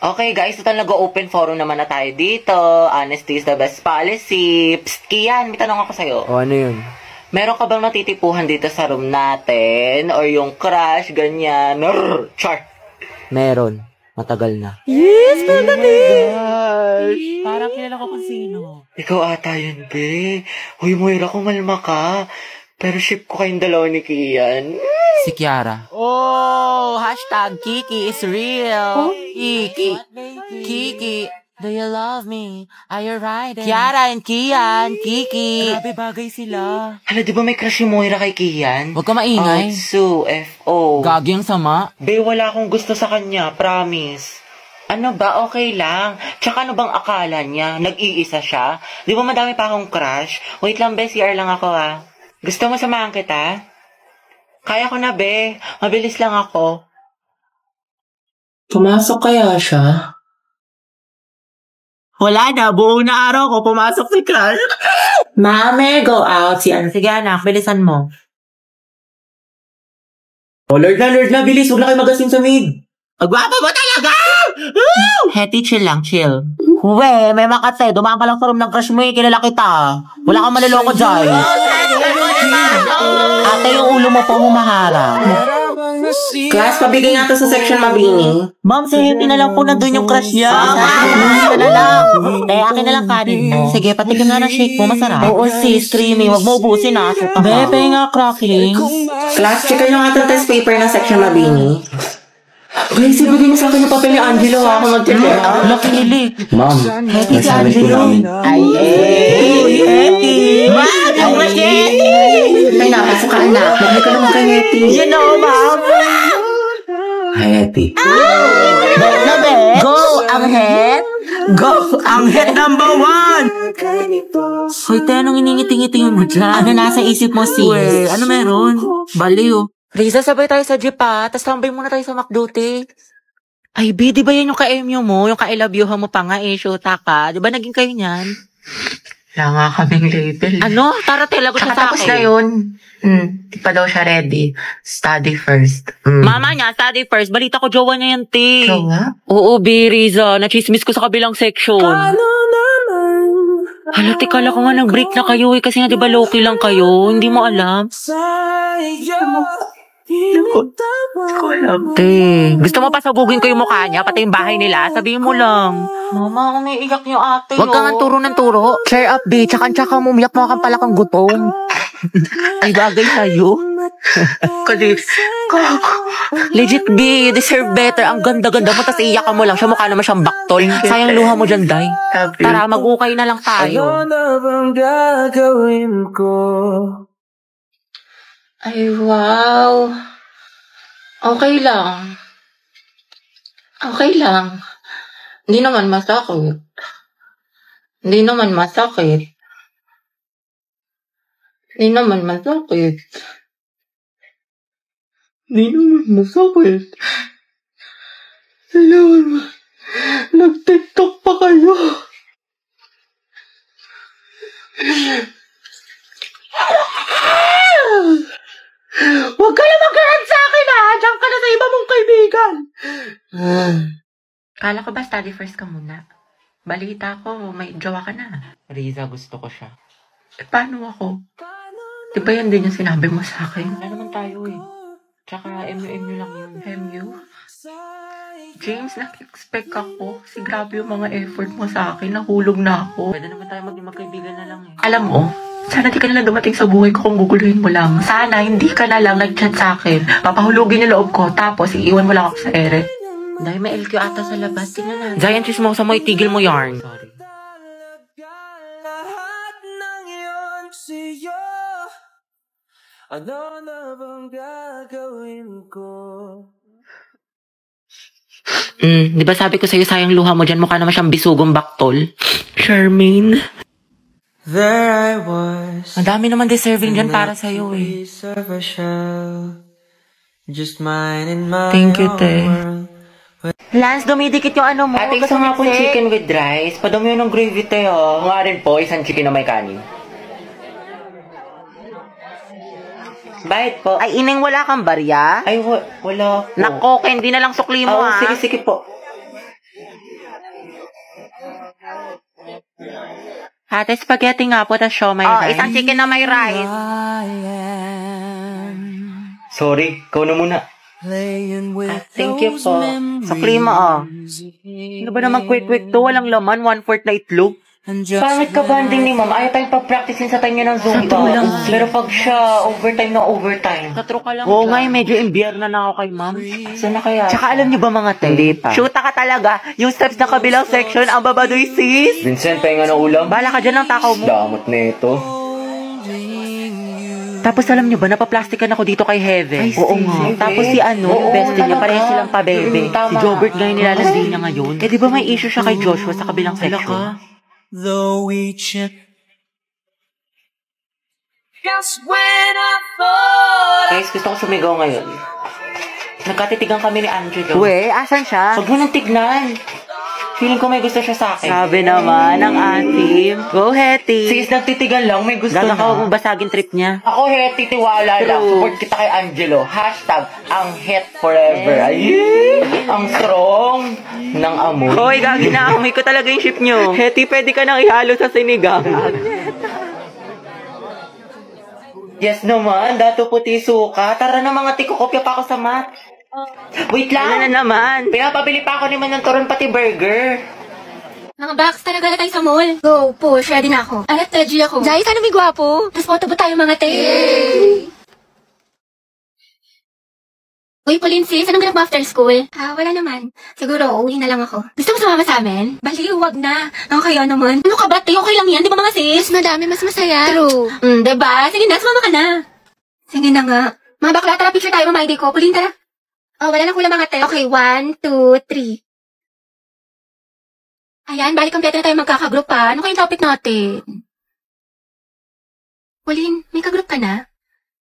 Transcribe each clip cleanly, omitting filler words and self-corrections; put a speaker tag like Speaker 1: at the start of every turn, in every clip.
Speaker 1: Okay guys, total nag-open forum naman na tayo dito. Honesty is the best policy. Psst, Kian, may tanong ako sa'yo.
Speaker 2: O, ano yun?
Speaker 1: Meron ka bang natitipuhan dito sa room natin? Or yung crush, ganyan? Char!
Speaker 2: Meron. Matagal na.
Speaker 1: Yes, magaling!
Speaker 3: Parang kilala ko kung sino.
Speaker 1: Ikaw ata yun, be. Huy, Moira, kumalma ka. Pero ship ko kayong dalawa ni Kian.
Speaker 3: Si Kiara. Oh, hashtag Kiki is real. Kiki. Kiki. Do you love me? Are you riding? Kiara and Kian. Kiki. Grabe bagay sila.
Speaker 1: Hala, di ba may crush si Moira kay Kian?
Speaker 3: Huwag ka maingay.
Speaker 1: Sue, F.O.
Speaker 3: Gagi ang sama.
Speaker 1: Be, wala akong gusto sa kanya, promise. Ano ba? Okay lang. Tsaka ano bang akala niya? Nag-iisa siya? Di ba madami pa akong crush? Wait lang, be. CR lang ako, ah. Gusto mo samahan kita? Kaya ko na, be. Mabilis lang ako.
Speaker 4: Pumasok kaya siya?
Speaker 3: Wala na, buong na araw ko, pumasok si Crush.
Speaker 4: Mame, go out.
Speaker 3: Sige anak, bilisan mo.
Speaker 4: Oh, Lord na, bilis. Huwag na kayo magasin sa mid.
Speaker 3: Agwapo mo talaga! Hetty, chill lang, chill. Huwe, may makatay. Dumaan ka lang sa room ng crush mo eh. Kilala kita. Wala kang maliloko dyan. Ate, yung ulo mo po humaharap.
Speaker 4: Class, pabigay nga to sa section mabini.
Speaker 3: Ma'am, si Hetty na lang po na doon yung crush niya. Ito na lang. Akin na lang kanin mo. Sige, pati ka nga ng shake mo. Masarap. Oo, sis, creamy. Huwag mo ubusin na. Bebe nga, cracklings.
Speaker 4: Class, check nyo nga itong test paper ng section mabini. Guys, ibigay niyo sa akin yung papel ni Angelo ha. Ako mag-check.
Speaker 3: Nakilig.
Speaker 4: Ma'am, nasabi ko namin.
Speaker 3: Ay, Hetty. Ma'am, yung crush ni Hetty.
Speaker 4: May napasok ka anak. Magay ka naman kay Hetty.
Speaker 3: You know, ma'am.
Speaker 4: Hi, Hetty.
Speaker 3: Go, Anghet! Go, Anghet number 1! Hoy, te, anong iningiti-ngiti mo dyan? Ano nasa isip mo, sis? Uwe, ano meron? Baliw. Riza, sabay tayo sa jeep ha. Tapos tambay muna tayo sa McDuty. Ay, B, di ba yan yung ka-MU mo? Yung ka-I love you mo pa nga eh, shoota ka. Di ba naging kayo niyan?
Speaker 4: Wala nga kaming label.
Speaker 3: Ano? Tara, lagot siya sa akin.
Speaker 4: Tapos na yun. Di pa daw siya ready. Study first.
Speaker 3: Mama niya, study first. Balita ko, jowa niya yan, te.
Speaker 4: Jowa?
Speaker 3: Oo, B, Riza. Nachismis ko sa kabilang section. Hala, kala ko nga nag-break na kayo eh. Kasi nga diba low-key lang kayo. Hindi mo alam. Hindi ko alam. Te, gusto mo pasabugin ko yung mukha niya? Pati yung bahay nila? Sabihin mo lang.
Speaker 1: Mama, umiiyak niyo ate.
Speaker 3: Huwag kang turo ng turo. Cheer up, B. Tsaka mo umiyak mo kang pala kang gutom. Ay, bagay sa'yo. Kasi, legit, B. You deserve better. Ang ganda-ganda mo. Tapos iiyak mo lang. Siya mukha naman siyang baktol. Sayang luha mo dyan, Day. Tara, mag-ukay na lang tayo.
Speaker 5: Ano na bang gagawin ko?
Speaker 1: Ay, wow. Okay lang. Okay lang. Hindi naman masakit. Hindi naman masakit. Hindi naman masakit. Hindi naman masakit. Hindi naman nag-TikTok pa kayo. Huwag ka na mag-aral sa akin ha! Diyan ka na sa iba mong kaibigan! Kala ko ba study first ka muna? Balita ko, may jowa ka na.
Speaker 3: Riza, gusto ko siya.
Speaker 1: Paano ako? Di ba yan din yung sinabi mo sa akin?
Speaker 3: Wala naman tayo eh. Tsaka MU lang yun.
Speaker 1: MU? James, nag-expect ako. Kasi grabe yung mga effort mo sa akin. Nahulog na ako.
Speaker 3: Pwede naman tayo maging magkaibigan na lang eh.
Speaker 1: Alam mo, sana di ka na lang dumating sa buhay ko kung guguluhin mo lang. Sana hindi ka na lang nag-chat sa akin. Papahulugin yung loob ko, tapos iiwan mo lang ako sa ere. Dahil may LQ ata sa labas. Tingnan natin.
Speaker 3: Giant chismosa mo, itigil mo yarn. Sorry.
Speaker 5: Ano na bang gagawin ko?
Speaker 3: Di ba sabi ko sa'yo sayang luha mo dyan, mukha naman siyang bisugong baktol. Charmaine.
Speaker 5: There I was.
Speaker 3: Ang dami naman deserving dyan para sa'yo eh.
Speaker 5: Just mine and my
Speaker 3: Thank you, te.
Speaker 5: world.
Speaker 3: Lance, dumidikit yung ano mo.
Speaker 1: Ate, isa nga pong chicken with rice. Padami yun ng gravy tayo. Nga rin po, isang chicken na may kanin. Bakit po?
Speaker 3: Ay, ineng wala kang barya?
Speaker 1: Ay, wala po.
Speaker 3: Nako, hindi na lang sukli mo
Speaker 1: Oo,
Speaker 3: ha.
Speaker 1: sige po. Ate, spaghetti nga po, tas siomay rice.
Speaker 4: Isang chicken na may rice.
Speaker 1: Sorry, ikaw na muna.
Speaker 4: Thank you po.
Speaker 1: Sa klima Ano ba naman quick to? Walang laman, 1/4 na itlog. Pangit ka banding ni ma'am. Ayaw tayong pag-practicein sa tayo ng Zumba. Pero pag siya, overtime na overtime.
Speaker 4: Katro ka lang.
Speaker 1: Oo nga, medyo imbierna na ako kay ma'am.
Speaker 4: Saan na kaya?
Speaker 1: Tsaka alam niyo ba mga te?
Speaker 2: Hindi pa.
Speaker 1: Shoota ka talaga. Yung steps na kabilang section, ang babadoy sis.
Speaker 2: Vincent, pahinga na ulam.
Speaker 1: Bala ka dyan ng takaw mo.
Speaker 2: Damot na ito.
Speaker 1: Tapos alam niyo ba, napaplastikan ako dito kay Heaven. Oo nga. Tapos si yung bestie niya, pareho silang pabebe. Si Jobert nga yung nilalandi niya ngayon. Eh di ba may issue siya kay Joshua sa kabilang section?
Speaker 5: Though each just when I thought
Speaker 1: Guys, gusto ko sumigaw ngayon. Nagkatitigan kami ni Angelo.
Speaker 4: We, asan siya?
Speaker 1: Huwag mo nang tignan. Feeling ko may gusto siya sa akin.
Speaker 4: Sabi naman ng ating. Go, Hetty.
Speaker 1: Sis, nagtitigan lang. May gusto
Speaker 4: Gaga
Speaker 1: na.
Speaker 4: ka, huwag mo basagin trip niya.
Speaker 1: Ako, Hetty, tiwala lang. Support kita kay Angelo. Hashtag, ang het forever. Ayy! Ang strong ng amoy.
Speaker 4: Hoy, gagi na. Amoy ko talaga yung ship nyo. Hetty, pwede ka nang ihalo sa sinigang.
Speaker 1: Yes naman, dato puti suka. Tara na mga tiko, kopya pa ako sa mat. Wait
Speaker 4: Ano na
Speaker 1: lang.
Speaker 4: naman?
Speaker 1: Pinapabili pa ako ni Man ng turon pati burger.
Speaker 6: Mga box, talaga na tayo sa mall. Go, push, ready na ako. Alat, ready ako. Jai, sana may gwapo. Tapos photo ba tayo mga te? Uy, Pauline sis, anong ganap mo after school? Wala naman. Siguro, uwi na lang ako. Gusto mo sumama sa amin? Baliw, wag na. Ang kaya naman. Ano ka ba, te? Okay lang yan, di ba mga sis? Mas madami, mas masaya. True. Diba? Sige na, sumama ka na. Sige na nga. Mga bakla, tara, picture tayo, mga ID ko. Pauline, tara. Wala na kulang mga te. Okay, 1, 2, 3. Ayan, balik kompleto na tayo magkakagroup pa. Ano kayong topic natin? Pauline, may kagroup ka na?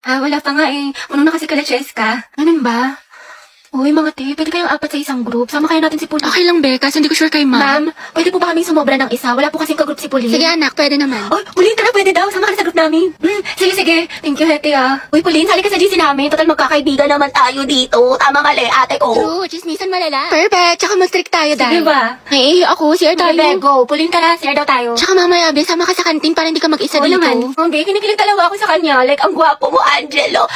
Speaker 6: Wala pa nga eh. Ano na kasi kala Cheska? Ganun ba? Uy, mga te, pwede kayong apat sa isang group. Sama kaya natin si Pauline. Okay lang, Becca. Hindi ko sure kay ma'am. Ma'am, pwede po ba kaming sumobra ng isa? Wala po kasing kagroup si Pauline. Sige, anak. Pwede naman. Oh, Pauline, tara, pwede daw. Sama ka na sa group namin. Sige. Thank you, Hete, Uy, Pauline, sali ka sa GC namin. Total, magkakaibigan naman tayo dito. Tama mali, ate ko. True, chismisan malala. Perfect. Tsaka mag-strict tayo dahil. Sige ba? Naiihi ako. Share tayo. Bebe, go. Pauline, tara. Share daw tayo. Tsaka mamaya, Be, sama ka sa kantin para hindi ka mag-isa dito. Naman. Okay, kinikilig talaga ako sa kanya. Like, ang gwapo mo, Angelo.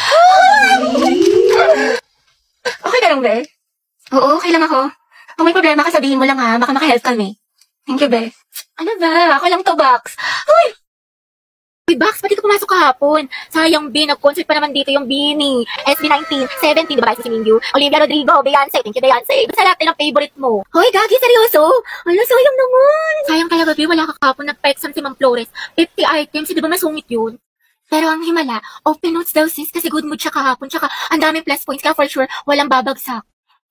Speaker 6: Okay ka lang, Be? Oo, okay lang ako. Kung may problema ka, sabihin mo lang ha. Baka makahelp kami. Thank you, Be. Ano ba? Ako lang to, Box. Uy! Uy, Box, pati ka pumasok kahapon. Sayang, B. Nag-concert pa naman dito yung Beanie. SB19, 17, diba si Mingyu? Olivia Rodrigo, Beyonce. Thank you, Beyonce. Basta lahat ng favorite mo. Hoy, Gagi, seryoso? Ano, sayang naman. Sayang talaga, B. Wala ka kahapon. Nag-pexam si Ma'am Flores. 50 items. Di ba masungit yun? Pero ang himala, open notes daw sis kasi good mood siya kahapon. Tsaka ang dami plus points kaya for sure walang babagsak.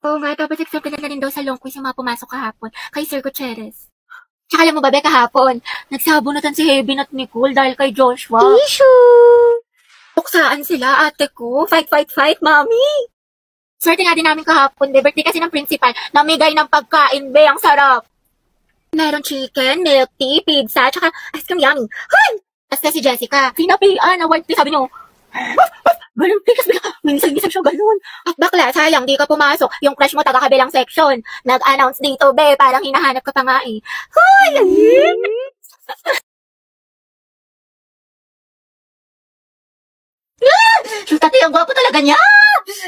Speaker 6: Oo nga, tapos accepted na rin daw sa long quiz yung mga pumasok kahapon kay Sir Gutierrez. Tsaka alam mo ba, Be, kahapon, nagsabunutan si Heaven at Nicole dahil kay Joshua. Issue! Tuksaan sila, ate ko. Fight, mami! Swerte nga din namin kahapon, Be. Birthday kasi ng principal. Namigay ng pagkain, Be. Ang sarap. Meron chicken, milk tea, pizza, tsaka ice cream yummy. Hoy! Basta si Jessica. Sinapian, award tea, sabi niyo. Ganun, tikas bigla. Minsan siya ganun. At bakla, sayang, di ka pumasok. Yung crush mo taga-kabilang section. Nag-announce dito, Be. Parang hinahanap ka pa nga eh. Hoy! Tati, ang gwapo talaga niya!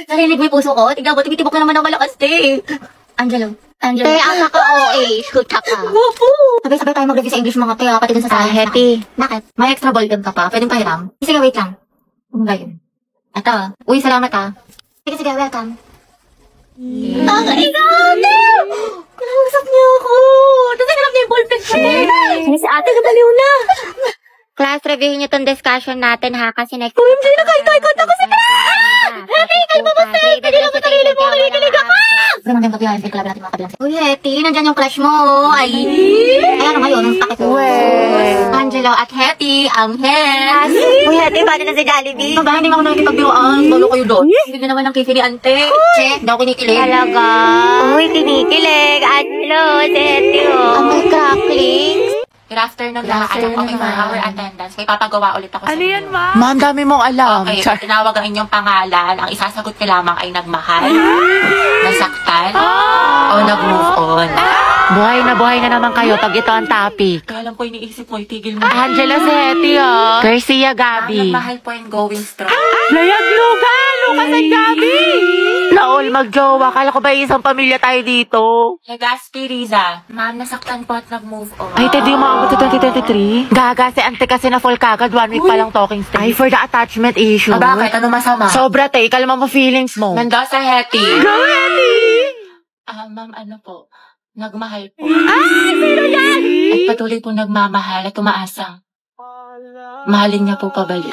Speaker 6: Narinig mo yung puso ko? Tignan mo, tumitibok na naman ng malakas, te. Angelo. Te, ang naka-OA. Shoot ka pa. Gwapo! Sabay-sabay tayo mag-review sa English mga te, pati dun sa science. Happy. Bakit? May extra ballpen ka pa. Pwedeng pahiram. Sige, wait lang. Ano ba yun? Ito. Uy, salamat Sige, welcome. Ang ikaw! Kinausap niyo ako! Tapos naganap niya yung ballpen ko. Si ate, nabaliw na. Class, review niyo tong discussion natin ha, kasi next... OMG, nakahikot ako sa Happy, kalma mo sa Pwede lang mo sarili mo, kinikilig ako! Pero magandang gabi, hindi club natin mga kabilang. Uy, Hetty, nandyan yung crush mo. Ay, ayan ngayon, ang sakit ko. Angelo at Hetty, ang het. Uy, Hetty, paano na si Jollibee? Ba, hindi mo ako nakikipagbiwaan. Balo kayo doon. Hindi naman ang kifili, ante. Che, hindi ako kinikilig. Talaga? Uy, kinikilig. Angelo, si Hetty, oh. Ang may cracklings. Good afternoon lahat. Okay, for our attendance, may papagawa ulit ako sa inyo.
Speaker 4: Ma?
Speaker 1: Ma'am, dami mong alam.
Speaker 6: Okay, tinawag ang inyong pangalan. Ang isasagot ko lamang ay nagmahal, nasaktan, o nag-move on.
Speaker 1: Buhay na naman kayo pag ito ang topic.
Speaker 4: Kaya alam ko iniisip mo, itigil mo.
Speaker 1: Angela Seti, oh. Garcia Gabi.
Speaker 4: Mahal po and going strong.
Speaker 1: Layag Lugan! Lucas at Gabi! Naol, magjowa. Kala ko ba isang pamilya tayo dito?
Speaker 4: Legaspi, Riza. Ma'am, nasaktan po at nag-move on.
Speaker 1: Ay, hindi mo ako 2023? Gaga, si ante kasi na full kagad. 1 week pa lang talking stage. Ay, for the attachment issue.
Speaker 4: Bakit? Ano masama?
Speaker 1: Sobra, te. Kalma mo feelings mo.
Speaker 4: Mendoza Hetty.
Speaker 1: Go, Hetty!
Speaker 4: Ma'am, ano po? Nagmahal po.
Speaker 1: Sino yan?
Speaker 4: At patuloy po nagmamahal at umaasang. Mahalin niya po pabalik.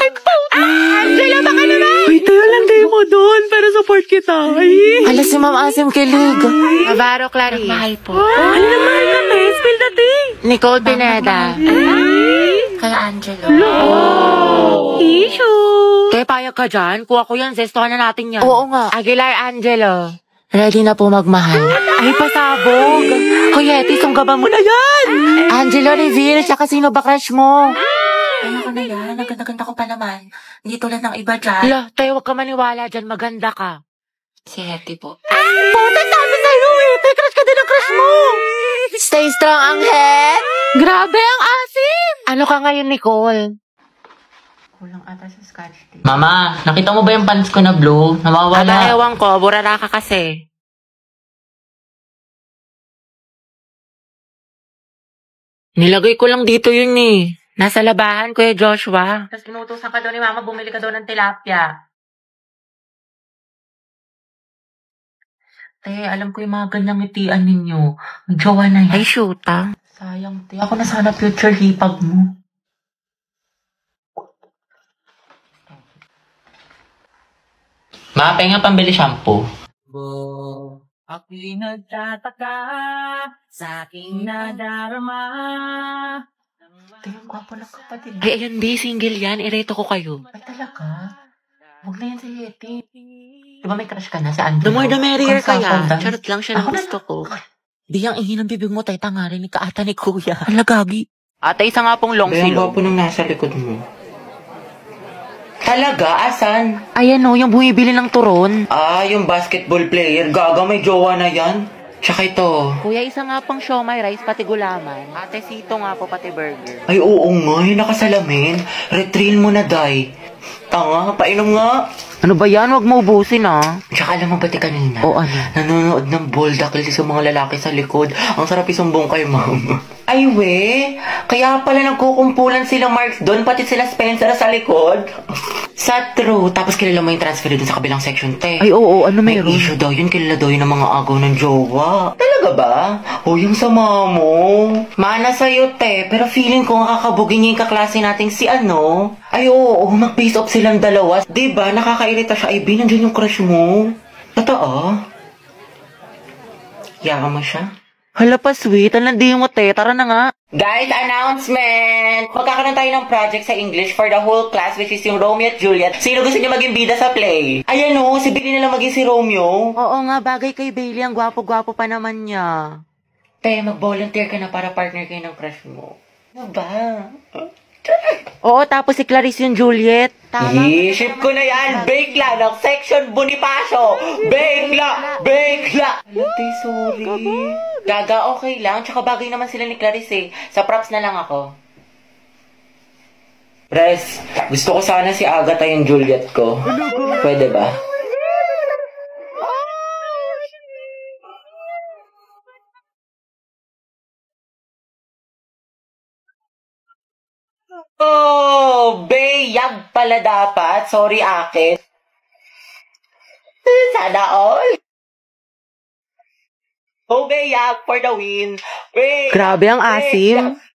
Speaker 1: Angela, baka naman! Wait, tayo lang tayo mo doon para support kita.
Speaker 4: Hala si Ma'am Asim kilig.
Speaker 1: Navarro Clarice.
Speaker 4: Mahal po.
Speaker 1: Ano na mahal ka, te? Spill the tea. Nicole Pineda.
Speaker 4: Kaya Angelo.
Speaker 1: Issue. Kaya payag ka dyan? Kuha ko yan. Zestohan na natin yan.
Speaker 4: Oo nga.
Speaker 1: Aguilar Angelo.
Speaker 4: Ready na po magmahal.
Speaker 1: Ay, pasabog. Kuya, sunggaban mo na yan.
Speaker 4: Angelo reveal, tsaka sino ba crush mo? Ano ka na yan? Naganda-ganda ko pa naman. Hindi tulad ng iba dyan.
Speaker 1: Hala, tayo wag ka maniwala dyan. Maganda ka.
Speaker 4: Si Hetty po.
Speaker 1: Puta, sabi sa'yo eh. Tay, crush ka din ang crush mo.
Speaker 4: Stay strong ang head.
Speaker 1: Grabe ang asim. Ano ka ngayon, Nicole?
Speaker 4: Kulang ata sa scotch tape. Mama, nakita mo ba yung pants ko na blue? Nawawala.
Speaker 1: Ewan ko, burara ka kasi. Nilagay ko lang dito yun eh. Nasa labahan, Kuya Joshua.
Speaker 4: Tapos inutusan ka doon ni Mama, bumili ka doon ng tilapia. Te, alam ko yung mga ganyang ngitian ninyo. Jowa na yan.
Speaker 1: Ay, shoot ah.
Speaker 4: Sayang, te. Ako na sana future hipag mo. Ma, penga pambili shampoo.
Speaker 5: Ako'y nagtataka sa aking nadarama.
Speaker 4: Te, yung gwapo ng kapatid.
Speaker 1: Ay, ayan, di. Single yan. Ireto ko kayo.
Speaker 4: Ay, talaga? Huwag na yan si Hetty. Di ba may crush ka na sa Angelo?
Speaker 1: The more the merrier kaya.
Speaker 4: Consultant.
Speaker 1: Charot lang siya ng
Speaker 4: Ako na-
Speaker 1: gusto ko.
Speaker 3: Di ang ihi ng bibig mo, tay tangarin ni kaata ni kuya.
Speaker 1: Ala, gagi. Ate, isa nga pong long
Speaker 4: Yung
Speaker 1: silog.
Speaker 4: gwapo nung nasa likod mo. Talaga? Asan?
Speaker 1: Ayan o, yung bumibili ng turon.
Speaker 4: Yung basketball player. Gaga, may jowa na yan. Tsaka ito.
Speaker 1: Kuya, isa nga pong siomay rice, pati gulaman. Ate, sito nga po, pati burger.
Speaker 4: Ay, oo nga. Yung nakasalamin. Retrill mo na, day. Tanga, painom nga.
Speaker 1: Ano ba yan? Huwag mo ubusin ah.
Speaker 4: Tsaka alam mo ba kanina?
Speaker 1: O ano?
Speaker 4: Nanonood ng boldakil sa mga lalaki sa likod. Ang sarap isumbong kay mama. Ay, we. Kaya pala nagkukumpulan sila Mark doon, pati sila Spencer sa likod. Sa true. Tapos kilala mo yung transfer doon sa kabilang section, te.
Speaker 1: Ay, oo, ano
Speaker 4: May
Speaker 1: meron?
Speaker 4: issue daw yun. Kilala daw yun ng mga agaw ng jowa. Talaga ba? O, yung sama mo. Mana sa'yo, te. Pero feeling ko makakabugin niya yung kaklase nating si ano. Ay, oo. Mag-face off silang dalawa. Diba? Nakakairita siya. Ay, nandiyan yung crush mo. Totoo? Yaka mo siya?
Speaker 1: Hala pa, sweet. Ang landi mo, te. Tara na nga.
Speaker 4: Guys, announcement! Magkakaroon tayo ng project sa English for the whole class, which is yung Romeo at Juliet. Sino gusto niyo maging bida sa play? Ayan o, si Billy na lang maging si Romeo.
Speaker 1: Oo nga, bagay kay Bailey. Ang gwapo-gwapo pa naman niya.
Speaker 4: Te, mag-volunteer ka na para partner kayo ng crush mo. Ano ba?
Speaker 1: Oo, tapos si Clarice yung Juliet. Tama.
Speaker 4: Ship ko na yan! Bakla ng section Bonifacio! Bakla! Bakla! Ate, sorry. Gaga, okay lang. Tsaka bagay naman sila ni Clarice eh. Sa props na lang ako. Pres, gusto ko sana si Agatha yung Juliet ko. Pwede ba? Oh, Beyag pala dapat. Sorry, akin. Sana all. Oh, Beyag for the win. Beyag,
Speaker 1: Grabe ang asim.
Speaker 4: Beyag.